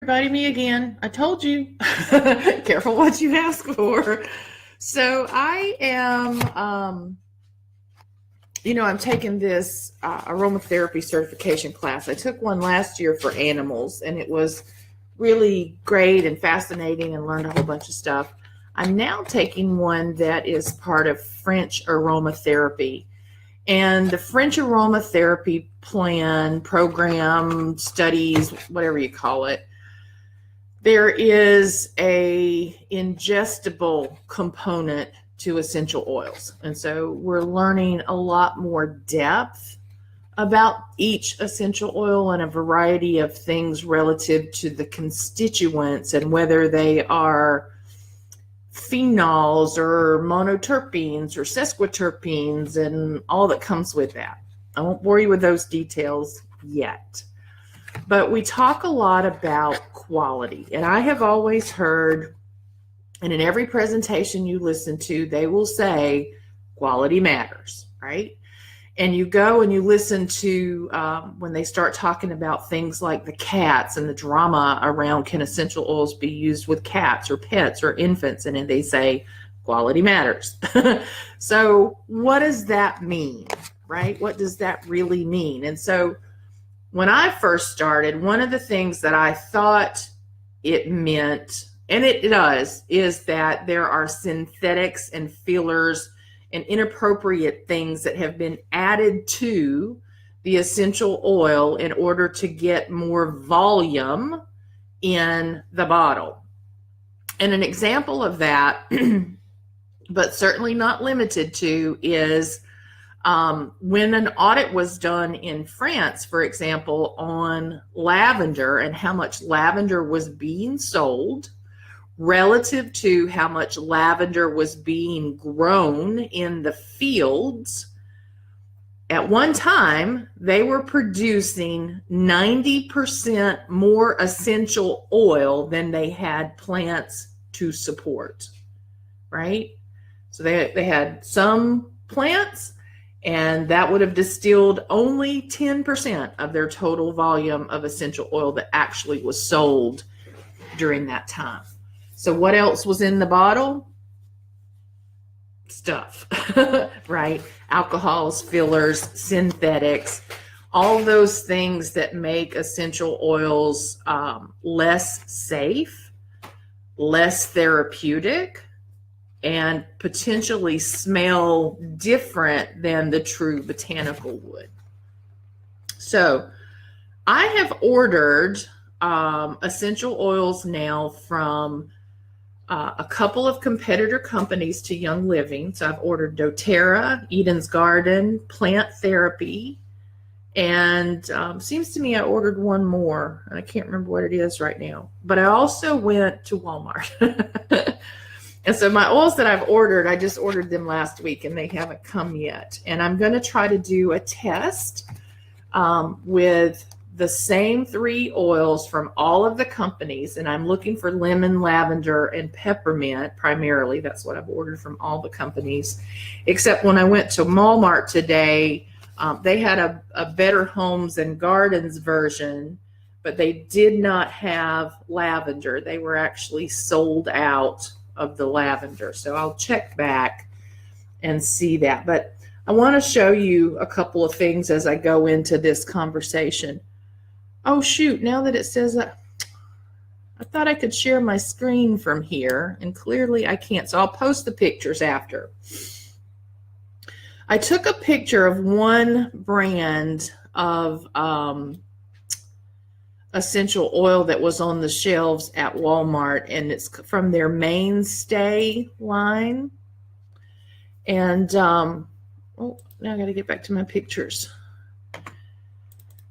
Everybody, me again. I told you. Careful what you ask for. So I am, I'm taking this aromatherapy certification class. I took one last year for animals, and it was really great and fascinating and learned a whole bunch of stuff. I'm now taking one that is part of French aromatherapy. And the French aromatherapy program, studies, whatever you call it, there is a ingestible component to essential oils. And so we're learning a lot more depth about each essential oil and a variety of things relative to the constituents and whether they are phenols or monoterpenes or sesquiterpenes and all that comes with that. I won't bore you with those details yet. But we talk a lot about quality, and I have always heard, and in every presentation you listen to, they will say quality matters, right? And you go and you listen to when they start talking about things like the cats and the drama around can essential oils be used with cats or pets or infants, and they say quality matters. So what does that mean, right? What does that really mean? And so when I first started, one of the things that I thought it meant, and it does, is that there are synthetics and fillers and inappropriate things that have been added to the essential oil in order to get more volume in the bottle. And an example of that, but certainly not limited to, is when an audit was done in France, for example, on lavender and how much lavender was being sold relative to how much lavender was being grown in the fields. At one time, they were producing 90% more essential oil than they had plants to support, right? So they had some plants, and that would have distilled only 10% of their total volume of essential oil that actually was sold during that time. So what else was in the bottle? Stuff, right? Alcohols, fillers, synthetics, all those things that make essential oils less safe, less therapeutic, and potentially smell different than the true botanical would. So I have ordered essential oils now from a couple of competitor companies to Young Living. So I've ordered doTERRA, Eden's Garden, Plant Therapy, and seems to me I ordered one more. I can't remember what it is right now. But I also went to Walmart. And so my oils that I've ordered, I just ordered them last week and they haven't come yet. And I'm going to try to do a test with the same 3 oils from all of the companies. And I'm looking for lemon, lavender, and peppermint primarily. That's what I've ordered from all the companies. Except when I went to Walmart today, they had a Better Homes and Gardens version, but they did not have lavender. They were actually sold out of the lavender. So I'll check back and see that. But I want to show you a couple of things as I go into this conversation. Oh shoot, now that it says I thought I could share my screen from here, and clearly I can't. So I'll post the pictures after. I took a picture of one brand of essential oil that was on the shelves at Walmart, and it's from their Mainstay line. And now I got to get back to my pictures.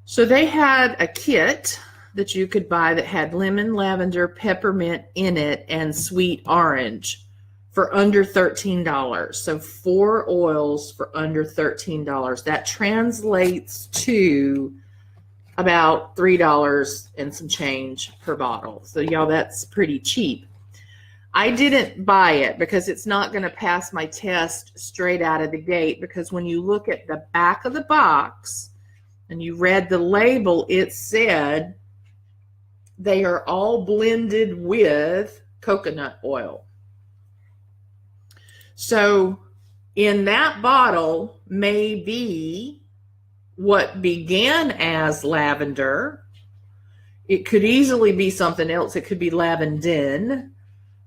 So they had a kit that you could buy that had lemon, lavender, peppermint in it, and sweet orange for under $13. So 4 oils for under $13. That translates to about $3 and some change per bottle. So y'all, that's pretty cheap. I didn't buy it because it's not going to pass my test straight out of the gate, because when you look at the back of the box and you read the label, it said they are all blended with coconut oil. So in that bottle may be what began as lavender. It could easily be something else. It could be lavandin.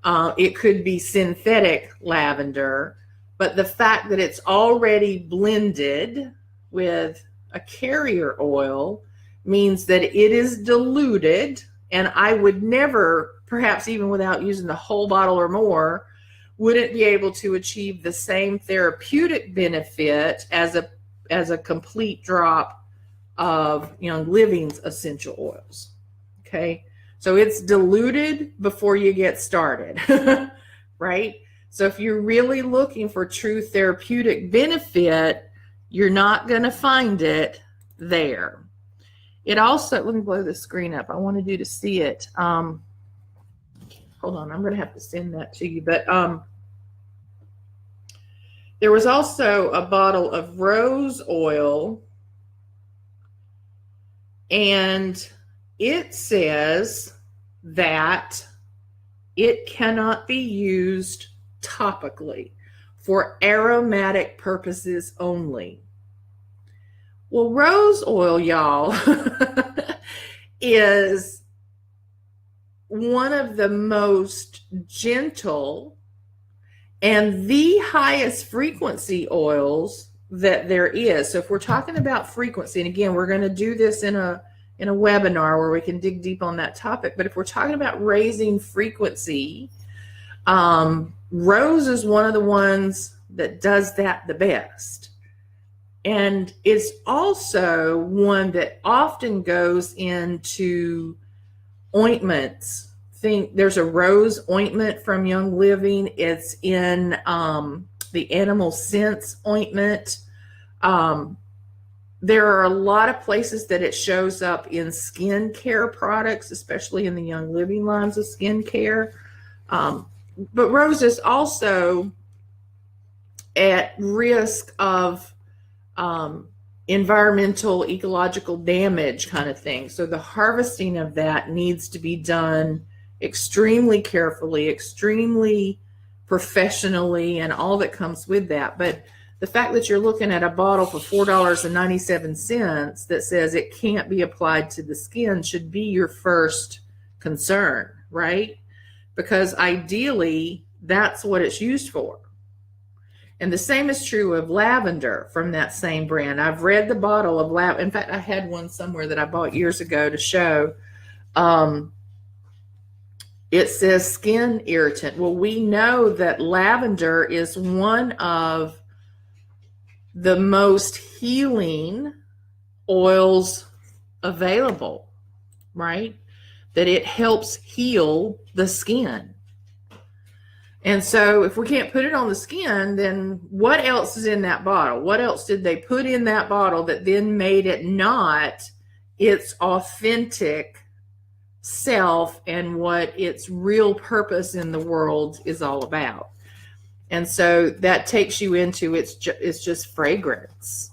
It could be synthetic lavender. But the fact that it's already blended with a carrier oil means that it is diluted. And I would never, perhaps even without using the whole bottle or more, wouldn't be able to achieve the same therapeutic benefit as a complete drop of Young Living's essential oils. Okay, so it's diluted before you get started, right? So if you're really looking for true therapeutic benefit, you're not going to find it there. It also, let me blow the screen up. I wanted you to see it. Hold on, I'm going to have to send that to you. But there was also a bottle of rose oil, and it says that it cannot be used topically for aromatic purposes only. Well, rose oil, y'all, is one of the most gentle and the highest frequency oils that there is. So if we're talking about frequency, and again, we're going to do this in a webinar where we can dig deep on that topic, but if we're talking about raising frequency, rose is one of the ones that does that the best. And it's also one that often goes into ointments. Think there's a rose ointment from Young Living. It's in the Animal Sense ointment. There are a lot of places that it shows up in skincare products, especially in the Young Living lines of skincare. But rose is also at risk of environmental, ecological damage kind of thing. So the harvesting of that needs to be done extremely carefully, extremely professionally, and all that comes with that. But the fact that you're looking at a bottle for $4.97 that says it can't be applied to the skin should be your first concern, right? Because ideally, that's what it's used for. And the same is true of lavender from that same brand. I've read the bottle of lavender. In fact, I had one somewhere that I bought years ago to show. It says skin irritant. Well, we know that lavender is one of the most healing oils available, right? That it helps heal the skin. And so if we can't put it on the skin, then what else is in that bottle? What else did they put in that bottle that then made it not its authentic self and what its real purpose in the world is all about? And so that takes you into it's just fragrance.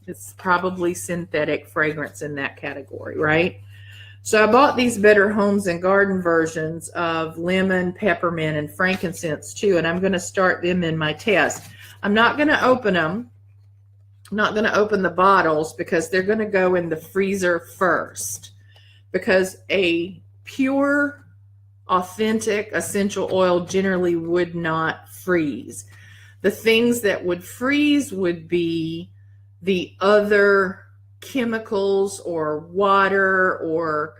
It's probably synthetic fragrance in that category, right? So I bought these Better Homes and Garden versions of lemon, peppermint, and frankincense too, and I'm going to start them in my test. I'm not going to open them. I'm not going to open the bottles because they're going to go in the freezer first, because a pure, authentic essential oil generally would not freeze. The things that would freeze would be the other chemicals or water or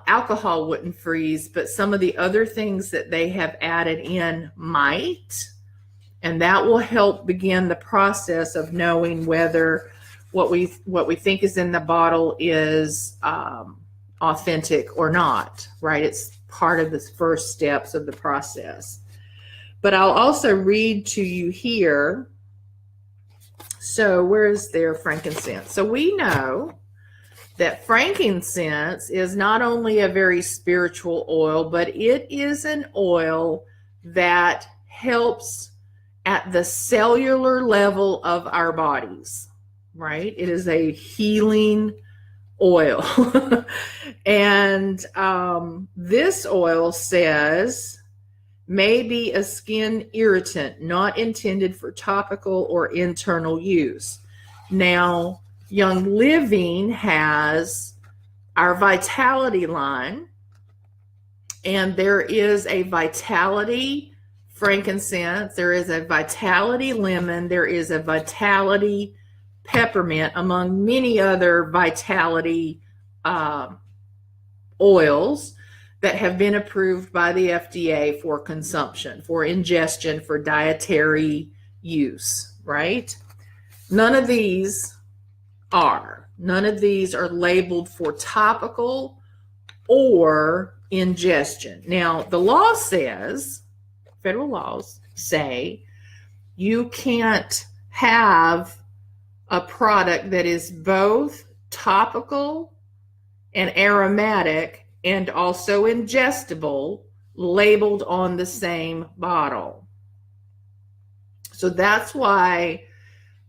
alcohol wouldn't freeze, but some of the other things that they have added in might, and that will help begin the process of knowing whether what we think is in the bottle is authentic or not, right? It's part of the first steps of the process. But I'll also read to you here. So where is their frankincense? So we know that frankincense is not only a very spiritual oil, but it is an oil that helps at the cellular level of our bodies, right? It is a healing oil. And this oil says may be a skin irritant, not intended for topical or internal use. Now, Young Living has our Vitality line, and there is a Vitality frankincense, there is a Vitality lemon, there is a Vitality peppermint, among many other Vitality oils that have been approved by the FDA for consumption, for ingestion, for dietary use, right? None of these are labeled for topical or ingestion. Now, the law says, federal laws say, you can't have a product that is both topical and aromatic and also ingestible labeled on the same bottle. So that's why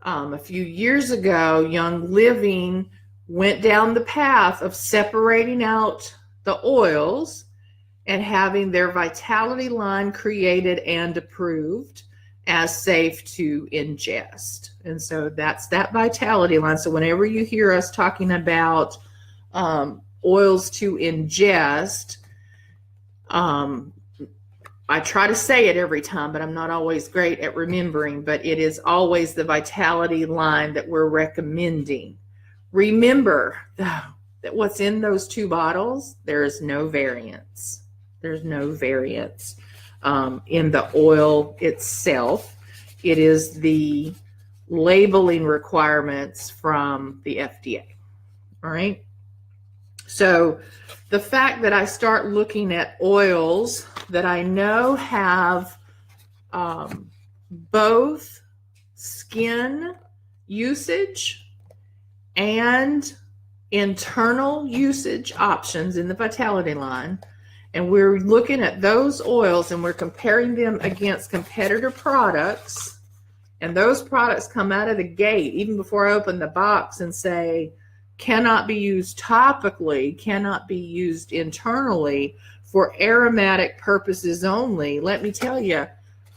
a few years ago, Young Living went down the path of separating out the oils and having their Vitality line created and approved as safe to ingest. And so that's that Vitality line. So whenever you hear us talking about oils to ingest, I try to say it every time, but I'm not always great at remembering, but it is always the Vitality line that we're recommending. Remember, though, that what's in those two bottles, there is no variance. There's no variance in the oil itself. It is the labeling requirements from the FDA. All right. So the fact that I start looking at oils that I know have both skin usage and internal usage options in the Vitality line, and we're looking at those oils and we're comparing them against competitor products, and those products come out of the gate, even before I open the box, and say, cannot be used topically, cannot be used internally, for aromatic purposes only. Let me tell you,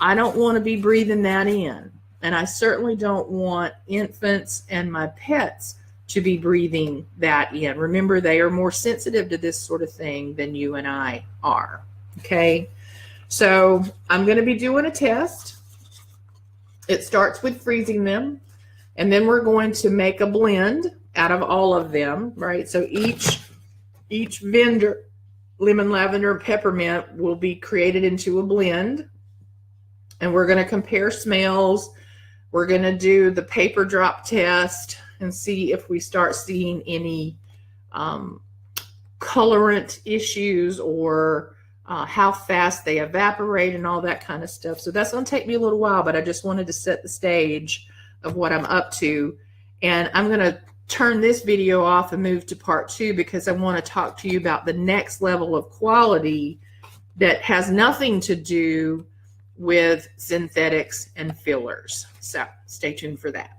I don't want to be breathing that in. And I certainly don't want infants and my pets to be breathing that in. Remember, they are more sensitive to this sort of thing than you and I are. Okay, so I'm going to be doing a test. It starts with freezing them, and then we're going to make a blend out of all of them, right? So each vendor, lemon, lavender, and peppermint, will be created into a blend, and we're going to compare smells. We're going to do the paper drop test and see if we start seeing any colorant issues, or how fast they evaporate and all that kind of stuff. So that's going to take me a little while, but I just wanted to set the stage of what I'm up to. And I'm going to turn this video off and move to part 2, because I want to talk to you about the next level of quality that has nothing to do with synthetics and fillers. So stay tuned for that.